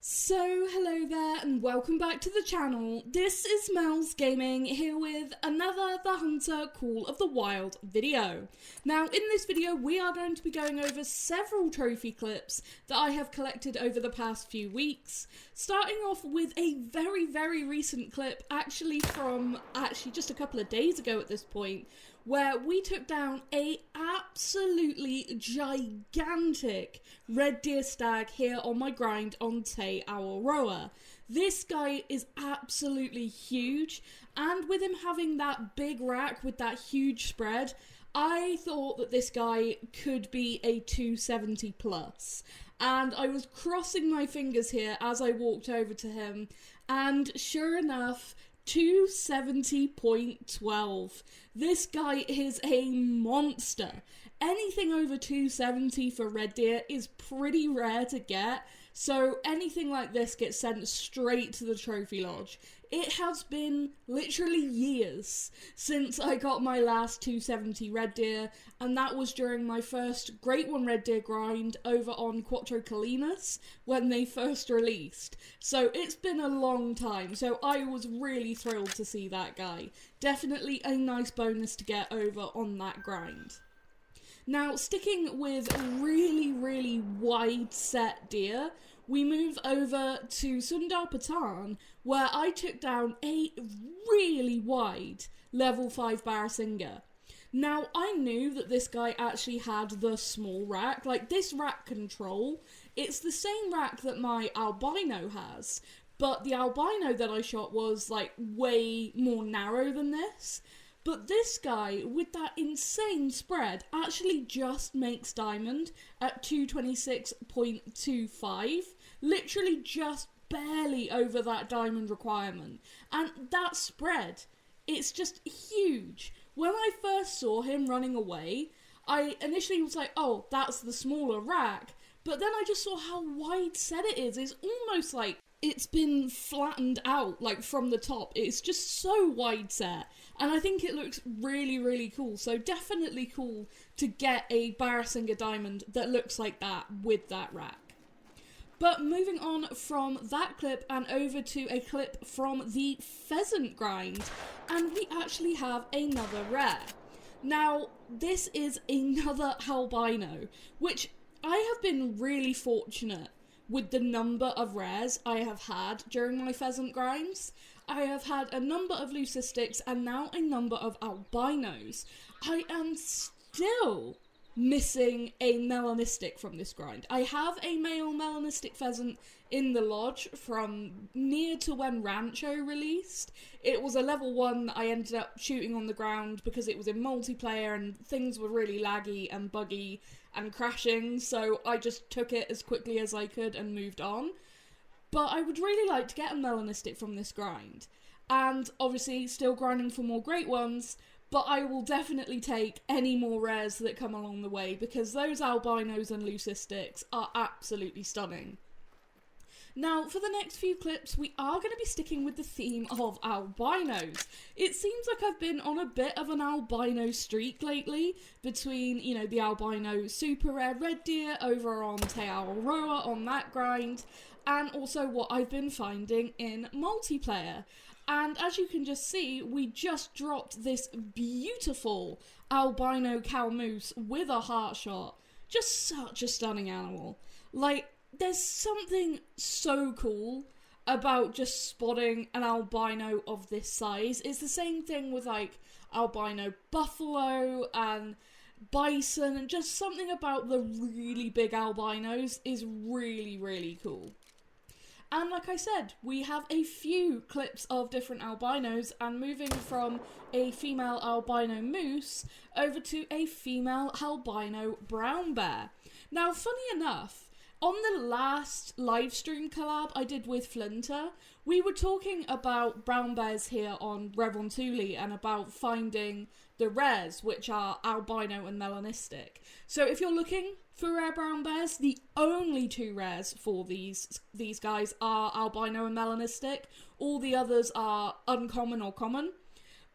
So, hello there and welcome back to the channel. This is Mels Gaming here with another The Hunter Call of the Wild video. Now, in this video we are going to be going over several trophy clips that I have collected over the past few weeks, starting off with a very recent clip from just a couple of days ago at this point, where we took down a absolutely gigantic red deer stag here on my grind on Te Awaroa. This guy is absolutely huge, and with him having that big rack with that huge spread, I thought that this guy could be a 270 plus. And I was crossing my fingers here as I walked over to him, and sure enough, 270.12. This guy is a monster. Anything over 270 for red deer is pretty rare to get, so anything like this gets sent straight to the trophy lodge. It has been literally years since I got my last 270 red deer, and that was during my first Great One red deer grind over on Quattro Colinas when they first released. So it's been a long time, so I was really thrilled to see that guy. Definitely a nice bonus to get over on that grind. Now, sticking with really wide set deer, we move over to Sundar Patan, where I took down a really wide level 5 Barisinga. Now, I knew that this guy actually had the small rack, like this rack control. It's the same rack that my Albino has, but the Albino that I shot was like way more narrow than this. But this guy, with that insane spread, actually just makes diamond at 226.25, literally just barely over that diamond requirement. And that spread, it's just huge. When I first saw him running away, I initially was like, oh, that's the smaller rack. But then I just saw how wide set it is. It's almost like it's been flattened out, like from the top. It's just so wide set. And I think it looks really cool. So definitely cool to get a Barisinga diamond that looks like that with that rack. But moving on from that clip and over to a clip from the pheasant grind, and we actually have another rare. Now, this is another albino, which I have been really fortunate with the number of rares I have had during my pheasant grinds. I have had a number of leucistics and now a number of albinos. I am still missing a melanistic from this grind. I have a male melanistic pheasant in the lodge from near to when Rancho released. It was a level 1 that I ended up shooting on the ground because it was in multiplayer and things were really laggy and buggy and crashing, so I just took it as quickly as I could and moved on. But I would really like to get a melanistic from this grind. And obviously still grinding for more great ones, but I will definitely take any more rares that come along the way because those albinos and leucistics are absolutely stunning. Now, for the next few clips, we are going to be sticking with the theme of albinos. It seems like I've been on a bit of an albino streak lately between, the albino super rare red deer over on Te Awaroa on that grind, and also what I've been finding in multiplayer. And as you can just see, we just dropped this beautiful albino cow moose with a heart shot. Just such a stunning animal. Like, there's something so cool about just spotting an albino of this size. It's the same thing with like albino buffalo and bison, and just something about the really big albinos is really cool. And like I said, we have a few clips of different albinos, and moving from a female albino moose over to a female albino brown bear. Now, funny enough, on the last live stream collab I did with Flinter, we were talking about brown bears here on Revontuli and about finding the rares, which are albino and melanistic. So if you're looking for rare brown bears, the only two rares for these guys are albino and melanistic. All the others are uncommon or common.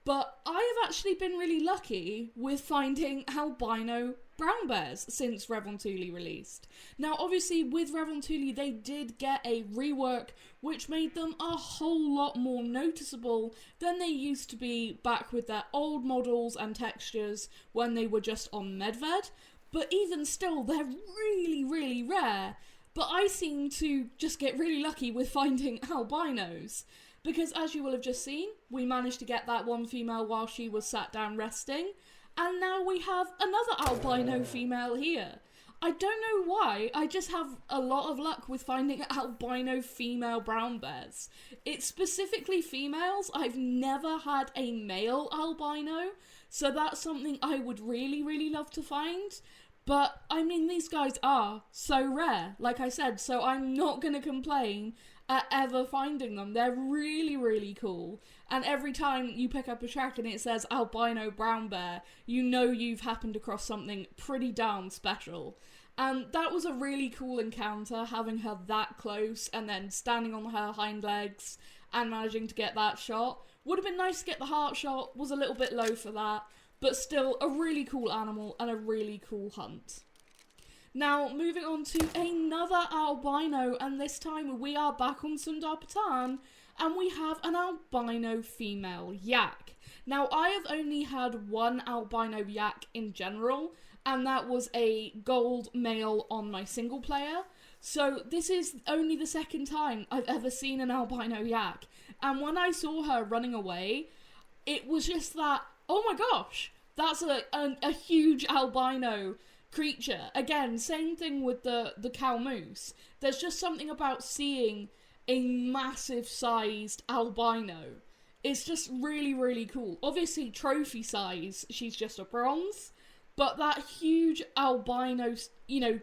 but I have actually been really lucky with finding albino brown bears since Revontuli released. Now, obviously, with Revontuli, they did get a rework which made them a whole lot more noticeable than they used to be back with their old models and textures when they were just on Medved. But even still, they're really, really rare. But I seem to just get really lucky with finding albinos. Because as you will have just seen, we managed to get that one female while she was sat down resting, and now we have another albino female here. I don't know why, I just have a lot of luck with finding albino female brown bears. It's specifically females. I've never had a male albino, so that's something I would really, really love to find. But, I mean, these guys are so rare, like I said, so I'm not going to complain at ever finding them. They're really, really cool. And every time you pick up a track and it says albino brown bear, you know you've happened across something pretty darn special. And that was a really cool encounter, having her that close and then standing on her hind legs and managing to get that shot. Would have been nice to get the heart shot, was a little bit low for that, but still a really cool animal and a really cool hunt. Now, moving on to another albino, and this time we are back on Sundar Patan, and we have an albino female yak. Now, I have only had one albino yak in general, and that was a gold male on my single player. So this is only the second time I've ever seen an albino yak, and when I saw her running away, it was just that, oh my gosh, that's a huge albino creature. Again, same thing with the cow moose. There's just something about seeing a massive sized albino. It's just really, really cool. Obviously, trophy size, she's just a bronze, but that huge albino,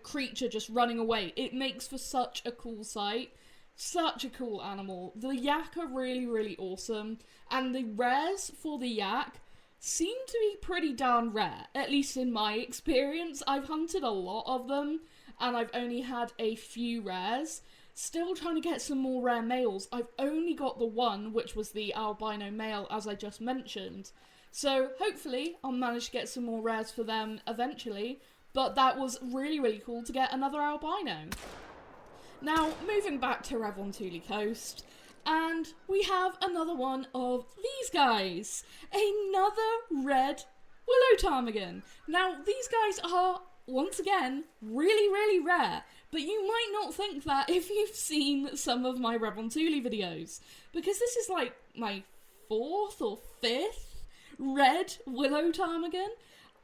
creature just running away, it makes for such a cool sight. Such a cool animal. The yak are really, really awesome, and the rares for the yak seem to be pretty darn rare, at least in my experience. I've hunted a lot of them, and I've only had a few rares. Still trying to get some more rare males. I've only got the one, which was the albino male, as I just mentioned. So, hopefully, I'll manage to get some more rares for them eventually, but that was really, really cool to get another albino. Now, moving back to Revontuli Coast, and we have another one of these guys. Another red Willow Tarmaggan. Now, these guys are, once again, really, really rare. But you might not think that if you've seen some of my Revontuli videos. Because this is like my 4th or 5th red Willow Tarmaggan.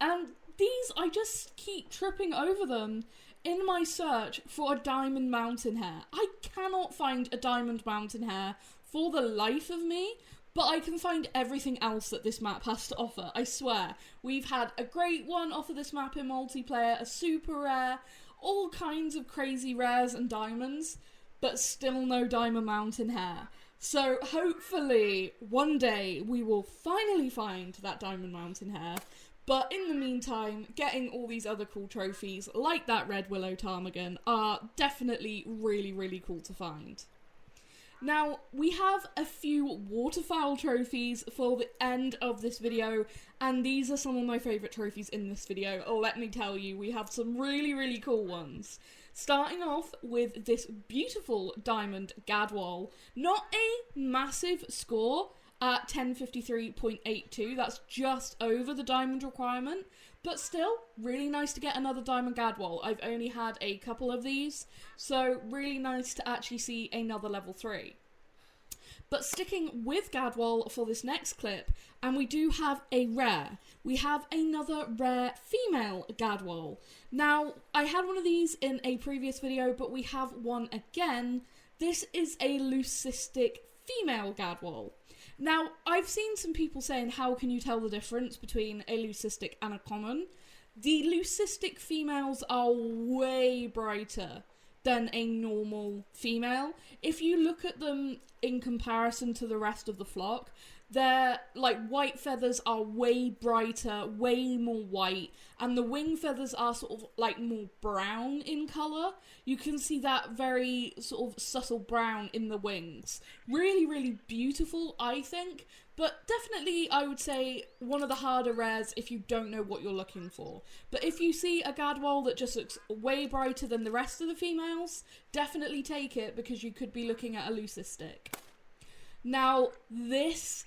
And these, I just keep tripping over them in my search for a diamond mountain hare. I cannot find a diamond mountain hare for the life of me, but I can find everything else that this map has to offer, I swear. We've had a great one off of this map in multiplayer, a super rare, all kinds of crazy rares and diamonds, but still no diamond mountain hare. So hopefully one day we will finally find that diamond mountain hare. But in the meantime, getting all these other cool trophies, like that red Willow Tarmaggan, are definitely really, really cool to find. Now, we have a few waterfowl trophies for the end of this video, and these are some of my favourite trophies in this video. Oh, let me tell you, we have some really, really cool ones. Starting off with this beautiful diamond gadwall. Not a massive score at 1053.82, that's just over the diamond requirement, but still, really nice to get another diamond gadwall. I've only had a couple of these, so really nice to actually see another level 3. But sticking with gadwall for this next clip, and we do have a rare. We have another rare female gadwall. Now, I had one of these in a previous video, but we have one again. This is a leucistic female gadwall. Now, I've seen some people saying, how can you tell the difference between a leucistic and a common? The leucistic females are way brighter than a normal female. If you look at them in comparison to the rest of the flock, Their, like, white feathers are way brighter, way more white, and the wing feathers are sort of, like, more brown in colour. You can see that very sort of subtle brown in the wings. Really, really beautiful, I think, but definitely, I would say, one of the harder rares if you don't know what you're looking for. But if you see a gadwall that just looks way brighter than the rest of the females, definitely take it, because you could be looking at a leucistic. Now, this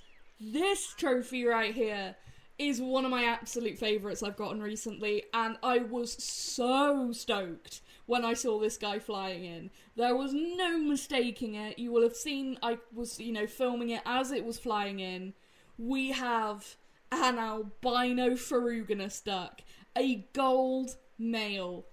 trophy right here is one of my absolute favourites I've gotten recently, and I was so stoked when I saw this guy flying in. There was no mistaking it. You will have seen I was, filming it as it was flying in. We have an albino Furugas duck, a gold male.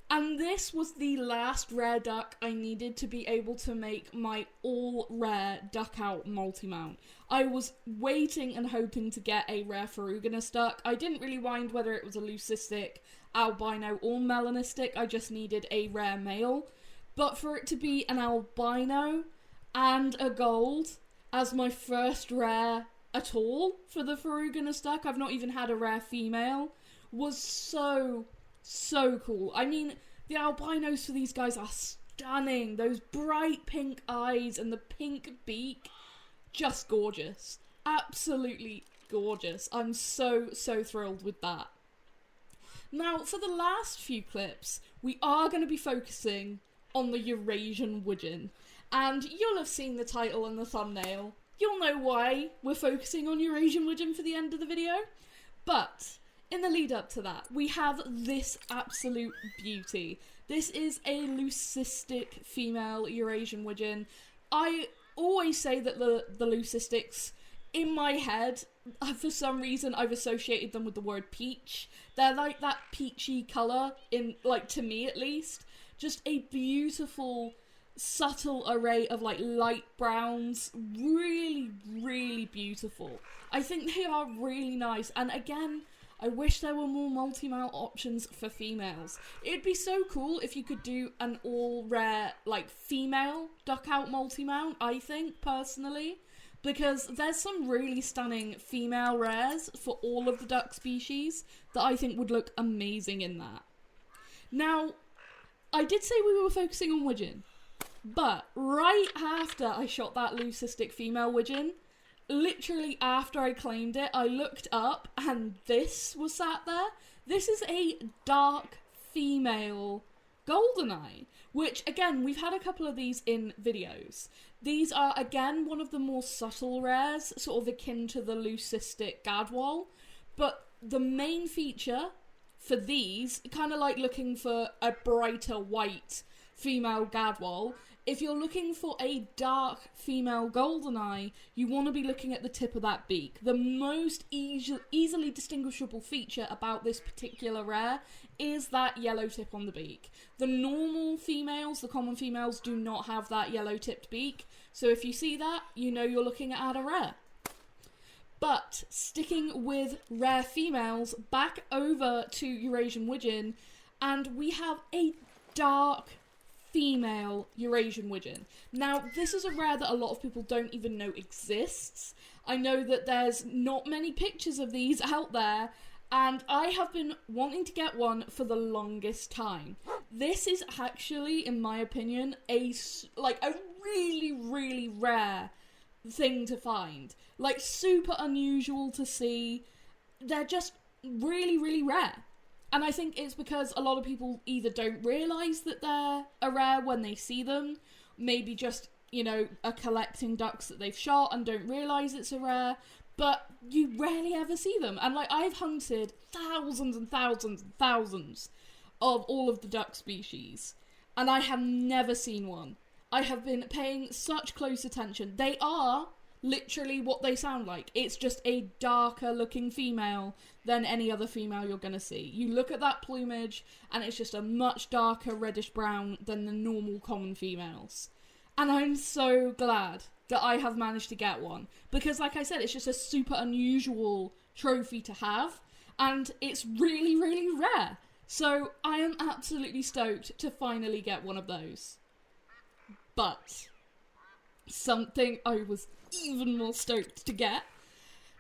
And this was the last rare duck I needed to be able to make my all-rare duck out multi-mount. I was waiting and hoping to get a rare Furugas duck. I didn't really mind whether it was a leucistic, albino, or melanistic. I just needed a rare male. But for it to be an albino and a gold as my first rare at all for the Furugas duck, I've not even had a rare female, was so cool. I mean, the albinos for these guys are stunning. Those bright pink eyes and the pink beak, just gorgeous. Absolutely gorgeous. I'm so thrilled with that. Now, for the last few clips, we are going to be focusing on the Eurasian Wijon. And you'll have seen the title and the thumbnail. You'll know why we're focusing on Eurasian Wijon for the end of the video. But in the lead up to that, we have this absolute beauty. This is a leucistic female Eurasian Wijon. I always say that the leucistics, in my head, for some reason, I've associated them with the word peach. They're like that peachy colour, to me at least. Just a beautiful, subtle array of, light browns. Really, really beautiful. I think they are really nice. And again, I wish there were more multi-mount options for females. It'd be so cool if you could do an all-rare, female duck-out multi-mount, I think, personally. Because there's some really stunning female rares for all of the duck species that I think would look amazing in that. Now, I did say we were focusing on Wijon, but right after I shot that leucistic female Wijon, literally after I claimed it, I looked up and this was sat there. This is a dark female goldeneye, which again, we've had a couple of these in videos. These are again one of the more subtle rares, sort of akin to the leucistic gadwall, but the main feature for these, kind of like looking for a brighter white female gadwall, if you're looking for a dark female goldeneye, you want to be looking at the tip of that beak. The most easily distinguishable feature about this particular rare is that yellow tip on the beak. The normal females, the common females, do not have that yellow tipped beak, so if you see that, you know you're looking at a rare. But sticking with rare females, back over to Eurasian Wijon, and we have a dark female Eurasian Wijon. Now, this is a rare that a lot of people don't even know exists. I know that there's not many pictures of these out there, and I have been wanting to get one for the longest time. This is actually, in my opinion, a really, really rare thing to find. Super unusual to see. They're just really, really rare. And I think it's because a lot of people either don't realise that they're a rare when they see them, maybe just, are collecting ducks that they've shot and don't realise it's a rare, but you rarely ever see them. And I've hunted thousands and thousands and thousands of all of the duck species, and I have never seen one. I have been paying such close attention. They are literally what they sound like. It's just a darker looking female than any other female you're gonna see. You look at that plumage and it's just a much darker reddish brown than the normal common females. And I'm so glad that I have managed to get one, because like I said, it's just a super unusual trophy to have, and it's really, really rare. So I am absolutely stoked to finally get one of those. But something I was even more stoked to get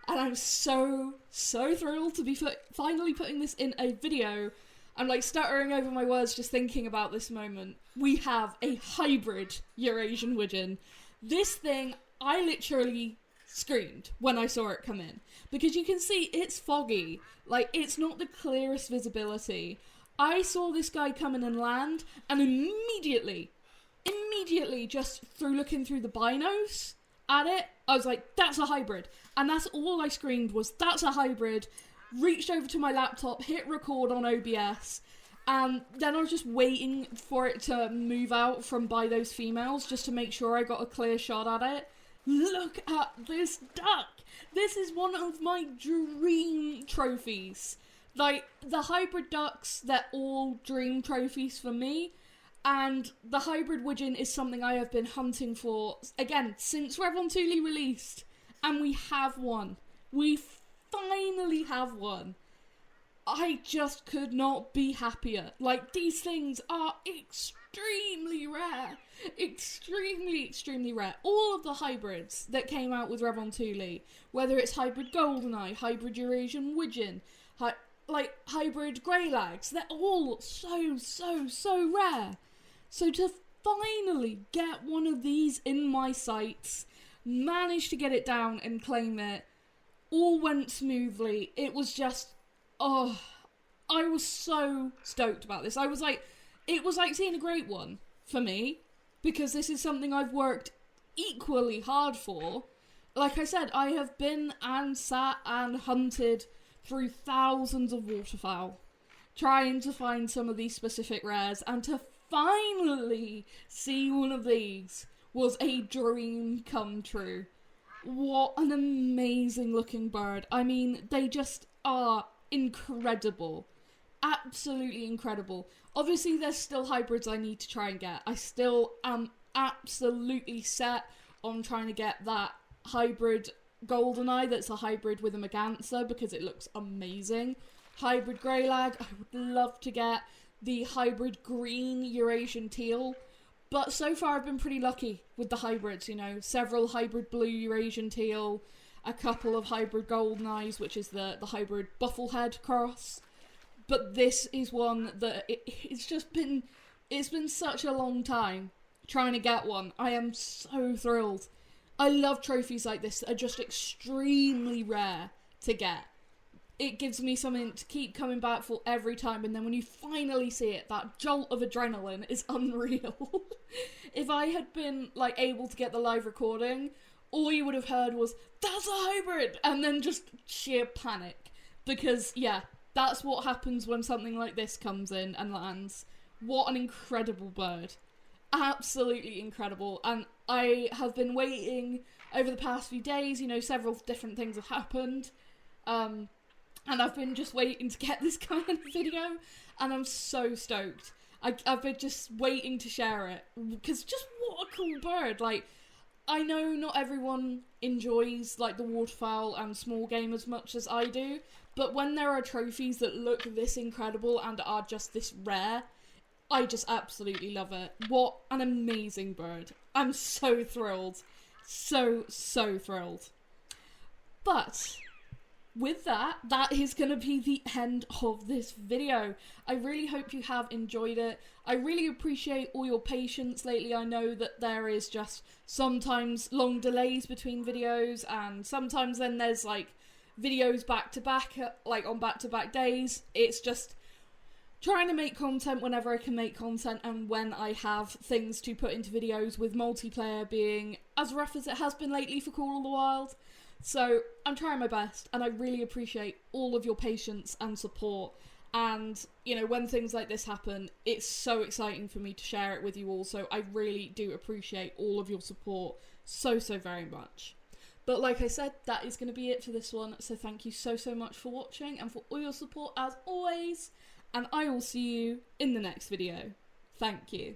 And I'm so thrilled to be finally putting this in a video. I'm like stuttering over my words just thinking about this moment. We have a hybrid Eurasian Wijon. This thing, I literally screamed when I saw it come in. Because you can see it's foggy. Like, it's not the clearest visibility. I saw this guy come in and land, and immediately, just through looking through the binos at it, I was like, that's a hybrid. And that's all I screamed was, that's a hybrid. Reached over to my laptop, hit record on OBS, and then I was just waiting for it to move out from by those females just to make sure I got a clear shot at it. Look at this duck! This is one of my dream trophies. Like, the hybrid ducks, they're all dream trophies for me. And the Hybrid Wigeon is something I have been hunting for, again, since Revontuli released. And we have one. We finally have one. I just could not be happier. Like, these things are extremely rare. Extremely rare. All of the hybrids that came out with Revontuli, whether it's Hybrid Goldeneye, Hybrid Eurasian Wijon, Hybrid Greylags, they're all so rare. So to finally get one of these in my sights, manage to get it down and claim it, all went smoothly. It was just, I was so stoked about this. It was like seeing a great one for me, because this is something I've worked equally hard for. Like I said, I have been and sat and hunted through thousands of waterfowl, trying to find some of these specific rares, and to finally see one of these was a dream come true. What an amazing looking bird. I mean, they just are incredible. Absolutely incredible. Obviously, there's still hybrids I need to try and get. I still am absolutely set on trying to get that hybrid Goldeneye that's a hybrid with a Merganser, because it looks amazing. Hybrid Greylag, I would love to get the hybrid green Eurasian Teal, but so far I've been pretty lucky with the hybrids, you know, several hybrid blue Eurasian Teal, a couple of hybrid Goldeneyes, which is the hybrid Bufflehead cross, but this is one that it's been such a long time trying to get one. I am so thrilled. I love trophies like this that are just extremely rare to get. It gives me something to keep coming back for every time, and then when you finally see it, that jolt of adrenaline is unreal. If I had been, like, able to get the live recording, all you would have heard was, that's a hybrid! And then just sheer panic. Because, yeah, that's what happens when something like this comes in and lands. What an incredible bird. Absolutely incredible. And I have been waiting over the past few days, you know, several different things have happened. And I've been just waiting to get this kind of video, and I'm so stoked. I've been just waiting to share it, because just what a cool bird. Like, I know not everyone enjoys, like, the waterfowl and small game as much as I do, but when there are trophies that look this incredible and are just this rare, I just absolutely love it. What an amazing bird. I'm so thrilled. So thrilled. But with that is going to be the end of this video. I really hope you have enjoyed it. I really appreciate all your patience lately. I know that there is just sometimes long delays between videos, and sometimes then there's like videos back to back, like on back to back days. It's just trying to make content whenever I can make content, and when I have things to put into videos, with multiplayer being as rough as it has been lately for Call of the Wild. So I'm trying my best, and I really appreciate all of your patience and support. And, you know, when things like this happen, it's so exciting for me to share it with you all. So I really do appreciate all of your support so very much. But like I said, that is going to be it for this one. So thank you so much for watching and for all your support as always. And I will see you in the next video. Thank you.